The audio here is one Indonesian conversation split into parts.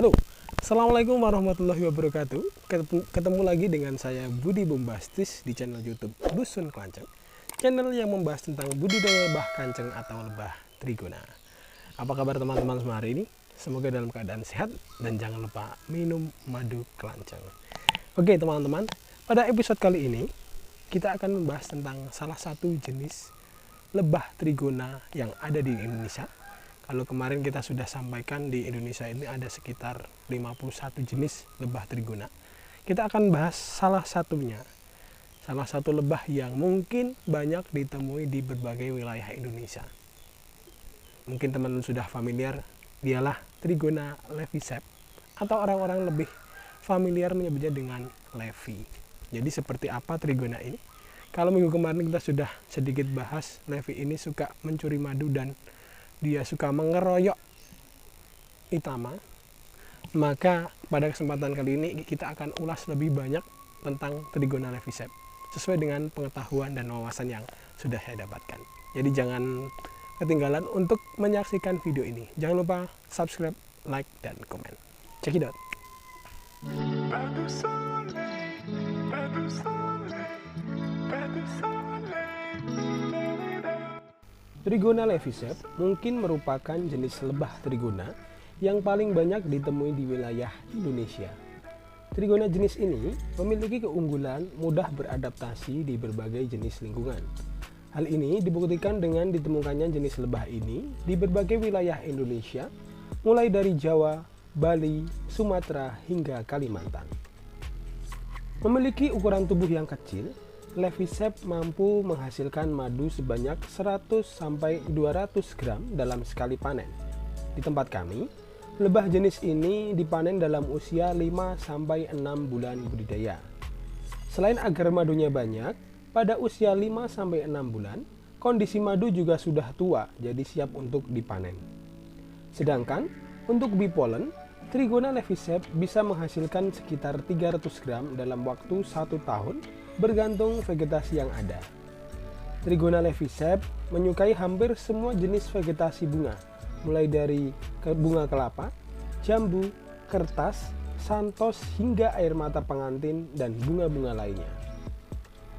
Halo, Assalamualaikum warahmatullahi wabarakatuh. Ketemu lagi dengan saya Budi Bombastis di channel YouTube Dusun Klanceng, channel yang membahas tentang budidaya lebah kanceng atau lebah trigona. Apa kabar teman-teman semua hari ini? Semoga dalam keadaan sehat dan jangan lupa minum madu kelanceng. Oke teman-teman, pada episode kali ini kita akan membahas tentang salah satu jenis lebah trigona yang ada di Indonesia. Kalau kemarin kita sudah sampaikan di Indonesia ini ada sekitar 51 jenis lebah trigona. Kita akan bahas salah satunya. Salah satu lebah yang mungkin banyak ditemui di berbagai wilayah Indonesia. Mungkin teman-teman sudah familiar, dialah Trigona levisep, atau orang-orang lebih familiar menyebutnya dengan levi. Jadi seperti apa Trigona ini? Kalau minggu kemarin kita sudah sedikit bahas, levi ini suka mencuri madu dan dia suka mengeroyok itama. Maka pada kesempatan kali ini kita akan ulas lebih banyak tentang Trigona levisep sesuai dengan pengetahuan dan wawasan yang sudah saya dapatkan. Jadi jangan ketinggalan untuk menyaksikan video ini. Jangan lupa subscribe, like, dan komen. Check it out. Trigona levisep mungkin merupakan jenis lebah trigona yang paling banyak ditemui di wilayah Indonesia. Trigona jenis ini memiliki keunggulan mudah beradaptasi di berbagai jenis lingkungan. Hal ini dibuktikan dengan ditemukannya jenis lebah ini di berbagai wilayah Indonesia, mulai dari Jawa, Bali, Sumatera, hingga Kalimantan. Memiliki ukuran tubuh yang kecil, levisep mampu menghasilkan madu sebanyak 100-200 gram dalam sekali panen. Di tempat kami, lebah jenis ini dipanen dalam usia 5-6 bulan budidaya. Selain agar madunya banyak, pada usia 5-6 bulan, kondisi madu juga sudah tua, jadi siap untuk dipanen. Sedangkan, untuk bipolen, Trigona levisep bisa menghasilkan sekitar 300 gram dalam waktu 1 tahun, bergantung vegetasi yang ada. Trigona levisep menyukai hampir semua jenis vegetasi bunga, mulai dari bunga kelapa, jambu, kertas, santos, hingga air mata pengantin dan bunga-bunga lainnya.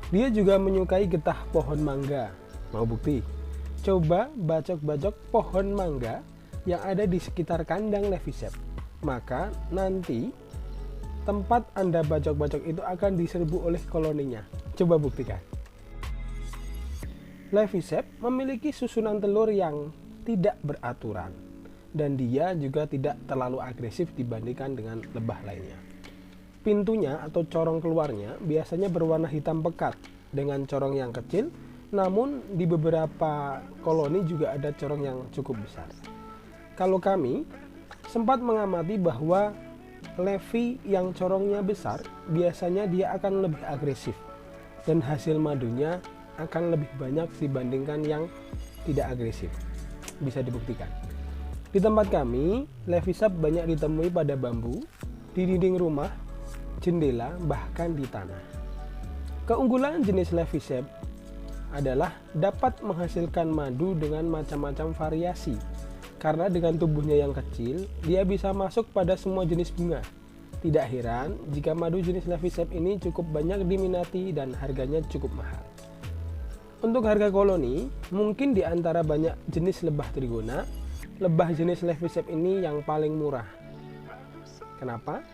Dia juga menyukai getah pohon mangga. Mau bukti? Coba bacok-bacok pohon mangga yang ada di sekitar kandang levisep. Maka nanti tempat Anda bacok-bacok itu akan diserbu oleh koloninya. Coba buktikan. Levisep memiliki susunan telur yang tidak beraturan, dan dia juga tidak terlalu agresif dibandingkan dengan lebah lainnya. Pintunya atau corong keluarnya biasanya berwarna hitam pekat dengan corong yang kecil, namun di beberapa koloni juga ada corong yang cukup besar. Kalau kami sempat mengamati bahwa levi yang corongnya besar biasanya dia akan lebih agresif dan hasil madunya akan lebih banyak dibandingkan yang tidak agresif. Bisa dibuktikan. Di tempat kami, levisep banyak ditemui pada bambu, di dinding rumah, jendela, bahkan di tanah. Keunggulan jenis levisep adalah dapat menghasilkan madu dengan macam-macam variasi. Karena dengan tubuhnya yang kecil, dia bisa masuk pada semua jenis bunga. Tidak heran jika madu jenis levisep ini cukup banyak diminati dan harganya cukup mahal. Untuk harga koloni, mungkin di antara banyak jenis lebah trigona, lebah jenis levisep ini yang paling murah. Kenapa?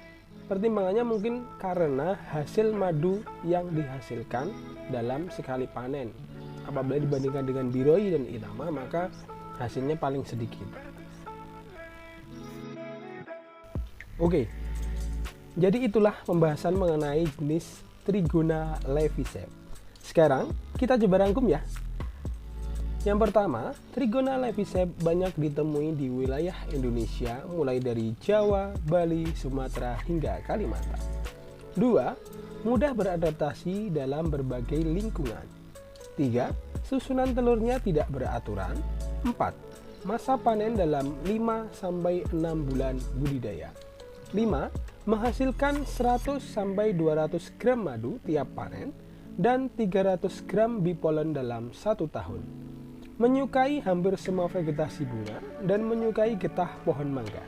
Pertimbangannya mungkin karena hasil madu yang dihasilkan dalam sekali panen. Apabila dibandingkan dengan biroi dan itama, maka hasilnya paling sedikit. Oke, jadi itulah pembahasan mengenai jenis Trigona levisep. Sekarang kita coba rangkum ya. Yang pertama, Trigona levisep banyak ditemui di wilayah Indonesia mulai dari Jawa, Bali, Sumatera, hingga Kalimantan. 2. Mudah beradaptasi dalam berbagai lingkungan. 3. Susunan telurnya tidak beraturan. 4. Masa panen dalam 5-6 bulan budidaya. 5. Menghasilkan 100-200 gram madu tiap panen dan 300 gram bipolen dalam 1 tahun. Menyukai hampir semua vegetasi bunga dan menyukai getah pohon mangga.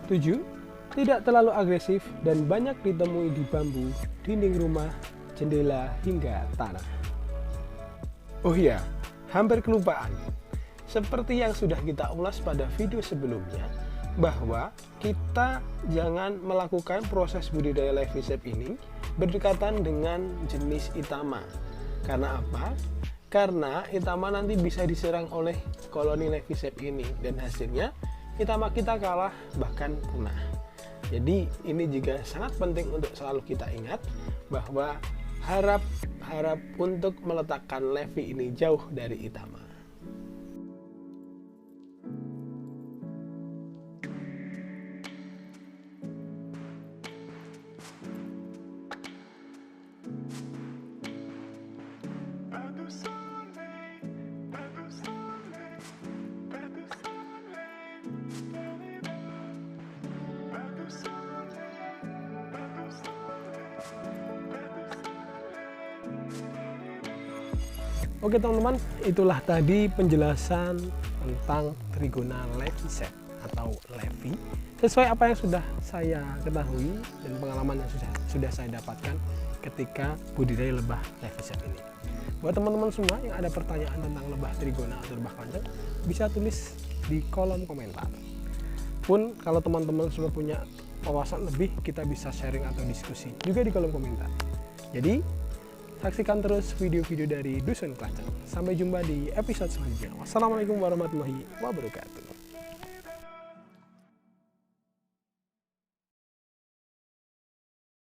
7. Tidak terlalu agresif dan banyak ditemui di bambu, dinding rumah, jendela, hingga tanah. Oh iya, hampir kelupaan. Seperti yang sudah kita ulas pada video sebelumnya, bahwa kita jangan melakukan proses budidaya levycep ini berdekatan dengan jenis Itama. Karena apa? Karena Itama nanti bisa diserang oleh koloni levycep ini dan hasilnya Itama kita kalah bahkan punah. Jadi ini juga sangat penting untuk selalu kita ingat bahwa harap untuk meletakkan levy ini jauh dari Itama. Oke teman-teman, itulah tadi penjelasan tentang Trigona levycep atau levy sesuai apa yang sudah saya ketahui dan pengalaman yang sudah saya dapatkan ketika budidaya lebah levycep ini. Buat teman-teman semua yang ada pertanyaan tentang lebah Trigona atau lebah keroncong, bisa tulis di kolom komentar. Pun kalau teman-teman semua punya wawasan lebih, kita bisa sharing atau diskusi juga di kolom komentar. Jadi saksikan terus video-video dari Dusun Kelanceng. Sampai jumpa di episode selanjutnya. Wassalamualaikum warahmatullahi wabarakatuh.